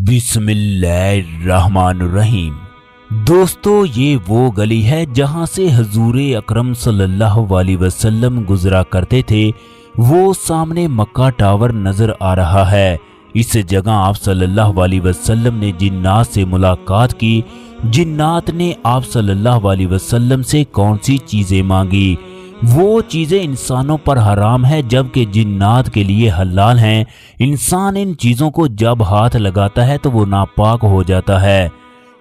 बिस्मिल्लाहिर्रहमानुर्रहीम। दोस्तों, ये वो गली है जहां से हजूर अकरम सल्लल्लाहु अलैहि वसल्लम गुजरा करते थे। वो सामने मक्का टावर नजर आ रहा है। इस जगह आप सल्लल्लाहु अलैहि वसल्लम ने जिन्नात से मुलाकात की। जिन्नात ने आप सल्लल्लाहु अलैहि वसल्लम से कौन सी चीजें मांगी? वो चीजें इंसानों पर हराम है जबकि जिन्नात के लिए हलाल हैं। इंसान इन चीजों को जब हाथ लगाता है तो वो नापाक हो जाता है,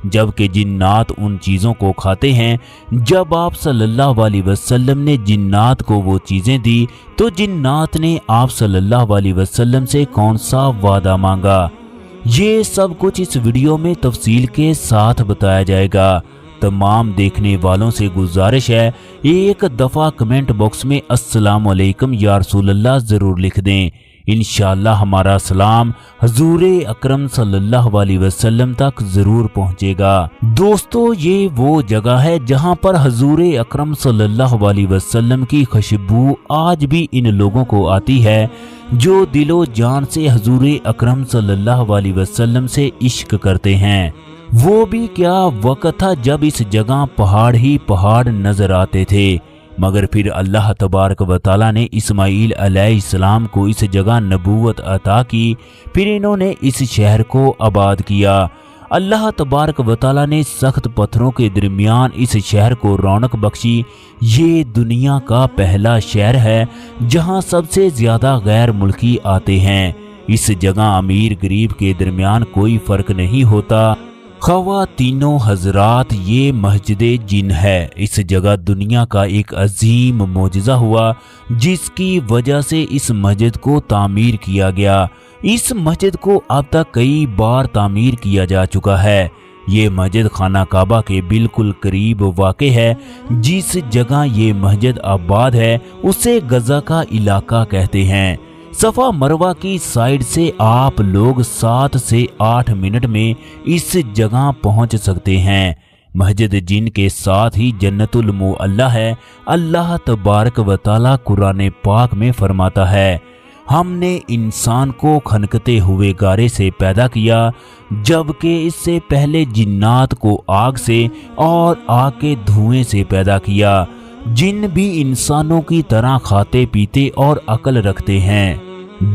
जबकि जिन्नात उन चीजों को खाते हैं। जब आप सल्लल्लाहु अलैहि वसल्लम ने जिन्नात को वो चीजें दी तो जिन्नात ने आप सल्लल्लाहु अलैहि वसल्लम से कौन सा वादा मांगा? ये सब कुछ इस वीडियो में तफसील के साथ बताया जाएगा। तमाम देखने वालों से गुजारिश है, एक दफ़ा कमेंट बॉक्स में अस्सलाम वालेकुम या रसूलल्लाह ज़रूर लिख दें। इंशाअल्लाह हमारा सलाम हजूर अकरम सल्लल्लाहु अलैहि वसल्लम तक ज़रूर पहुँचेगा। दोस्तों, ये वो जगह है जहाँ पर हजूर अकरम सल्लल्लाहु अलैहि वसल्लम की खुशबू आज भी इन लोगों को आती है जो दिलो जान से हजूर अकरम सल्लल्लाहु अलैहि वसल्लम से इश्क करते हैं। वो भी क्या वक्त था जब इस जगह पहाड़ ही पहाड़ नजर आते थे, मगर फिर अल्लाह तबारक व तआला ने इस्माईल अलैहिस्सलाम को इस जगह नबूवत अता की। फिर इन्होंने इस शहर को आबाद किया। अल्लाह तबारक व तआला ने सख्त पत्थरों के दरमियान इस शहर को रौनक बख्शी। ये दुनिया का पहला शहर है जहाँ सबसे ज्यादा गैर मुल्की आते हैं। इस जगह अमीर गरीब के दरमियान कोई फर्क नहीं होता। ख़वातीनों हजरात, ये मस्जिद जिन है। इस जगह दुनिया का एक अजीम मोजज़ा हुआ जिसकी वजह से इस मस्जिद को तामीर किया गया। इस मस्जिद को अब तक कई बार तामीर किया जा चुका है। ये मस्जिद खाना काबा के बिल्कुल करीब वाक़ है। जिस जगह ये मस्जिद आबाद है उसे गजा का इलाका कहते हैं। सफ़ा मरवा की साइड से आप लोग 7 से 8 मिनट में इस जगह पहुंच सकते हैं। मस्जिद जिन के साथ ही जन्नतुल मुअल्ला है। अल्लाह तबारक व तआला कुरान पाक में फरमाता है, हमने इंसान को खनकते हुए गारे से पैदा किया, जबकि इससे पहले जिन्नात को आग से और आग के धुएं से पैदा किया। जिन भी इंसानों की तरह खाते पीते और अकल रखते हैं।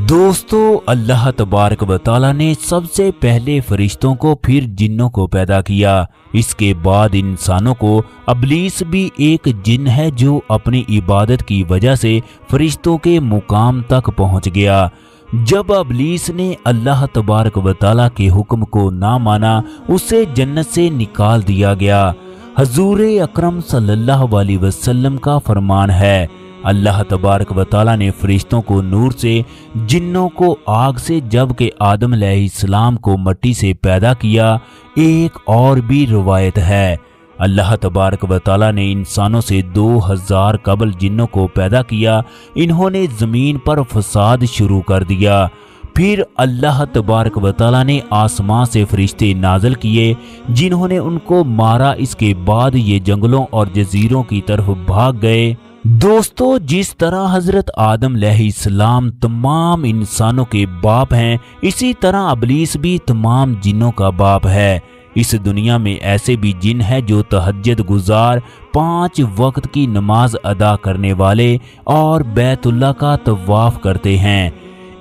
दोस्तों, अल्लाह तबारक व तआला ने सबसे पहले फरिश्तों को फिर जिन्नों को पैदा किया। इसके बाद इंसानों को। अबलीस भी एक जिन है जो अपनी इबादत की वजह से फरिश्तों के मुकाम तक पहुंच गया। जब अबलीस ने अल्लाह तबारक व तआला के हुक्म को ना माना, उसे जन्नत से निकाल दिया गया। हजूर अकरम सल्लल्लाहु अलैहि वसल्लम का फरमान है, अल्लाह तबारक व तआला ने फरिश्तों को नूर से, जिन्नों को आग से, जबकि आदम अलैहिस्सलाम को मिट्टी से पैदा किया। एक और भी रिवायत है, अल्लाह तबारक व तआला ने इंसानों से 2000 कबल जिन्नों को पैदा किया। इन्होंने ज़मीन पर फसाद शुरू कर दिया। फिर अल्लाह तबारक व तआला ने आसमां से फरिश्ते नाज़िल किए जिन्होंने उनको मारा। इसके बाद ये जंगलों और जजीरों की तरफ भाग गए। दोस्तों, जिस तरह हजरत आदम अलैहिस्सलाम तमाम इंसानों के बाप हैं, इसी तरह अबलीस भी तमाम जिन्नों का बाप है। इस दुनिया में ऐसे भी जिन हैं जो तहज्जुद गुजार, 5 वक्त की नमाज अदा करने वाले और बैतुल्लाह का तवाफ करते हैं।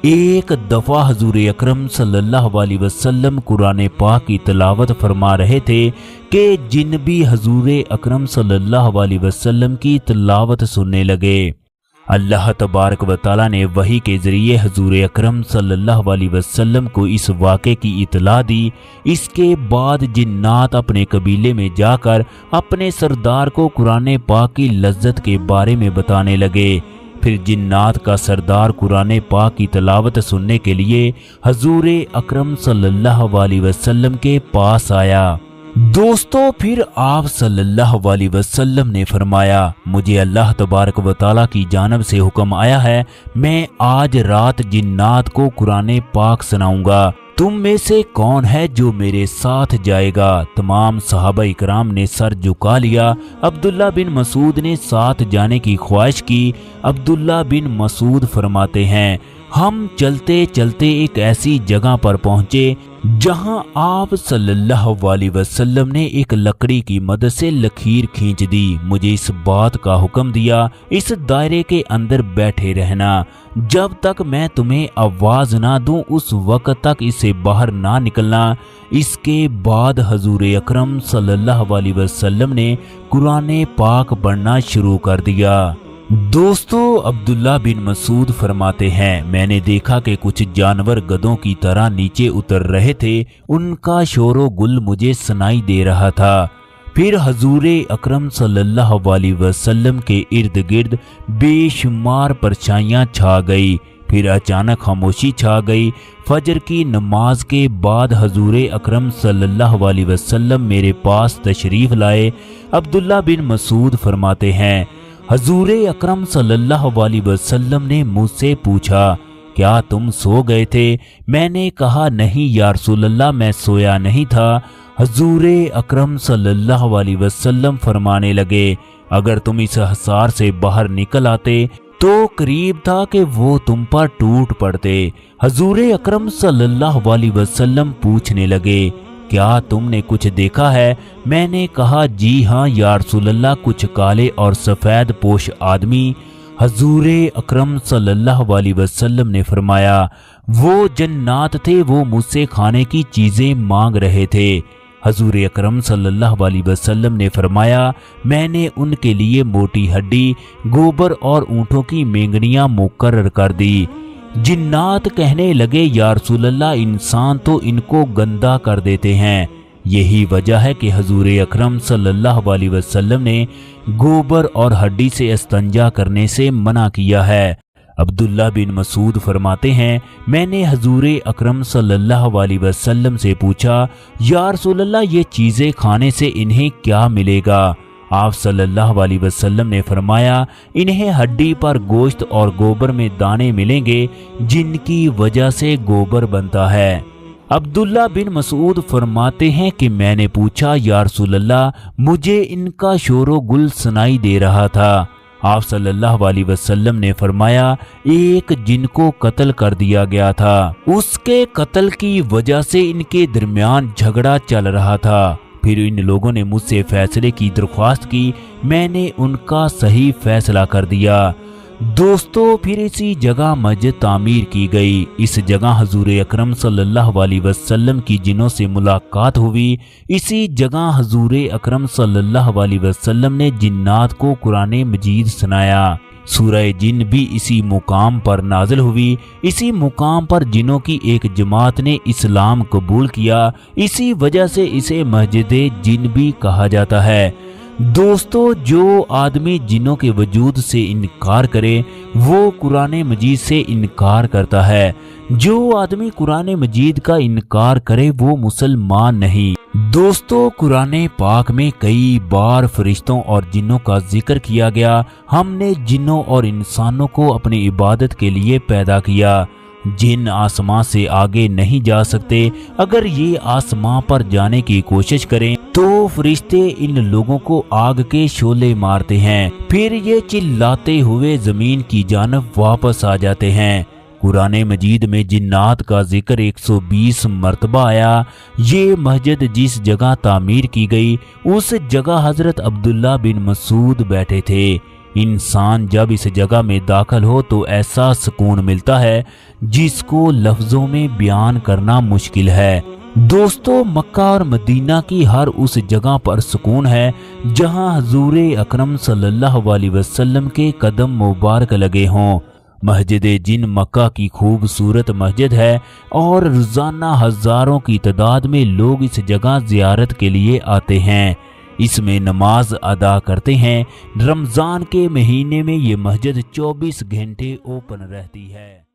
एक दफ़ा हजूर अकरम सल्लल्लाहु अलैहि वसल्लम कुरान पाक की तिलावत फरमा रहे थे कि जिन भी हजूर अकरम सल्लल्लाहु अलैहि वसल्लम की तिलावत सुनने लगे। अल्लाह तबारक व तआला ने वही के ज़रिए हजूर अकरम सल्लल्लाहु अलैहि वसल्लम को इस वाक़े की इतला दी। इसके बाद जिन्नात अपने कबीले में जाकर अपने सरदार को कुरान पाक की लज्जत के बारे में बताने लगे। फिर जिन्नात का सरदार कुरान पाक की तिलावत सुनने के लिए हजूर अकरम सल्लल्लाहु अलैहि वसल्लम के पास आया। दोस्तों, फिर आप सल्लल्लाहु अलैहि वसल्लम ने फरमाया, मुझे अल्लाह तबारक व तआला की जानब से हुक्म आया है, मैं आज रात जिन्नात को कुरान पाक सुनाऊंगा। तुम में से कौन है जो मेरे साथ जाएगा? तमाम सहाबा इकराम ने सर झुका लिया। अब्दुल्ला बिन मसूद ने साथ जाने की ख्वाहिश की। अब्दुल्ला बिन मसूद फरमाते हैं, हम चलते चलते एक ऐसी जगह पर पहुंचे जहां आप सल्लल्लाहु अलैहि वसल्लम ने एक लकड़ी की मदद से लकीर खींच दी। मुझे इस बात का हुक्म दिया, इस दायरे के अंदर बैठे रहना, जब तक मैं तुम्हें आवाज ना दूं उस वक्त तक इससे बाहर ना निकलना। इसके बाद हजूर अकरम सल्लल्लाहु अलैहि वसल्लम ने कुरान पाक पढ़ना शुरू कर दिया। दोस्तों, अब्दुल्ला बिन मसूद फरमाते हैं, मैंने देखा कि कुछ जानवर गधों की तरह नीचे उतर रहे थे। उनका शोरो गुल मुझे सुनाई दे रहा था। फिर हजूर अकरम सल्लल्लाहु अलैहि वसल्लम के इर्द गिर्द बेशुमार परछाइयां छा गई। फिर अचानक खामोशी छा गई। फजर की नमाज के बाद हजूर अकरम सल्लल्लाहु अलैहि वसल्लम मेरे पास तशरीफ लाए। अब्दुल्ला बिन मसूद फरमाते हैं, हजूर अकरम सल्लल्लाहु अलैहि वसल्लम ने मुझसे पूछा, क्या तुम सो गए थे? मैंने कहा, नहीं या रसूलल्लाह, मैं सोया नहीं था। हजूर अकरम सल्लल्लाहु अलैहि वसल्लम फरमाने लगे, अगर तुम इस हसार से बाहर निकल आते तो करीब था कि वो तुम पर टूट पड़ते। हजूर अकरम सल्लल्लाहु अलैहि वसल्लम पूछने लगे, क्या तुमने कुछ देखा है? मैंने कहा, जी हाँ या रसूलल्लाह, कुछ काले और सफ़ेद पोश आदमी। हजूर अकरम सल्लल्लाहु अलैहि वसल्लम ने फरमाया, वो जन्नात थे, वो मुझसे खाने की चीज़ें मांग रहे थे। हजूर अकरम सल्लल्लाहु अलैहि वसल्लम ने फरमाया, मैंने उनके लिए मोटी हड्डी, गोबर और ऊँटों की मेंगनियाँ मुकर्रर कर दी। जिन्नात कहने लगे, या रसूलल्लाह, इंसान तो इनको गंदा कर देते हैं। यही वजह है कि हजूर अकरम सल्लल्लाहु अलैहि वसल्लम ने गोबर और हड्डी से इस्तंजा करने से मना किया है। अब्दुल्ला बिन मसूद फरमाते हैं, मैंने हजूर अकरम सल्लल्लाहु अलैहि वसल्लम से पूछा, या रसूलल्लाह, ये चीज़ें खाने से इन्हें क्या मिलेगा? आप सल्लल्लाहु अलैहि वसल्लम ने फरमाया, इन्हें हड्डी पर गोश्त और गोबर में दाने मिलेंगे, जिनकी वजह से गोबर बनता है। अब्दुल्ला बिन मसूद फरमाते हैं कि मैंने पूछा, या रसूलल्लाह, मुझे इनका शोरो गुल सुनाई दे रहा था। आप सल्लल्लाहु अलैहि वसल्लम ने फरमाया, एक जिनको कत्ल कर दिया गया था, उसके कत्ल की वजह से इनके दरमियान झगड़ा चल रहा था। फिर इन लोगों ने मुझसे फैसले की दरख्वास्त की, मैंने उनका सही फैसला कर दिया। दोस्तों, फिर इसी जगह मस्जिद तामीर की गई। इस जगह हजूर अकरम सल्लल्लाहु अलैहि वसल्लम की जिनों से मुलाकात हुई। इसी जगह हजूर अकरम सल्लल्लाहु अलैहि वसल्लम ने जिन्नात को कुरान मजीद सुनाया। सूरह जिन भी इसी मुकाम पर नाजिल हुई। इसी मुकाम पर जिनों की एक जमात ने इस्लाम कबूल किया। इसी वजह से इसे मस्जिद जिन भी कहा जाता है। दोस्तों, जो आदमी जिन्नों के वजूद से इनकार करे वो कुरान मजीद से इनकार करता है। जो आदमी कुरान मजीद का इनकार करे वो मुसलमान नहीं। दोस्तों, कुरान पाक में कई बार फरिश्तों और जिन्नों का जिक्र किया गया। हमने जिन्नों और इंसानों को अपनी इबादत के लिए पैदा किया। जिन आसमां से आगे नहीं जा सकते। अगर ये आसमां पर जाने की कोशिश करें तो फरिश्ते इन लोगों को आग के शोले मारते हैं, फिर ये चिल्लाते हुए जमीन की जानब वापस आ जाते हैं। कुरान मजीद में जिन्नात का जिक्र 120 मरतबा आया। ये मस्जिद जिस जगह तामीर की गई उस जगह हजरत अब्दुल्ला बिन मसूद बैठे थे। इंसान जब इस जगह में दाखिल हो तो ऐसा सुकून मिलता है जिसको लफ्जों में बयान करना मुश्किल है। दोस्तों, मक्का और मदीना की हर उस जगह पर सुकून है जहां हजूर अकरम सल्लल्लाहु अलैहि वसल्लम के कदम मुबारक लगे हों। मस्जिद जिन मक्का की खूबसूरत मस्जिद है और रोजाना हजारों की तादाद में लोग इस जगह जियारत के लिए आते हैं। इसमें नमाज अदा करते हैं। रमज़ान के महीने में ये मस्जिद 24 घंटे ओपन रहती है।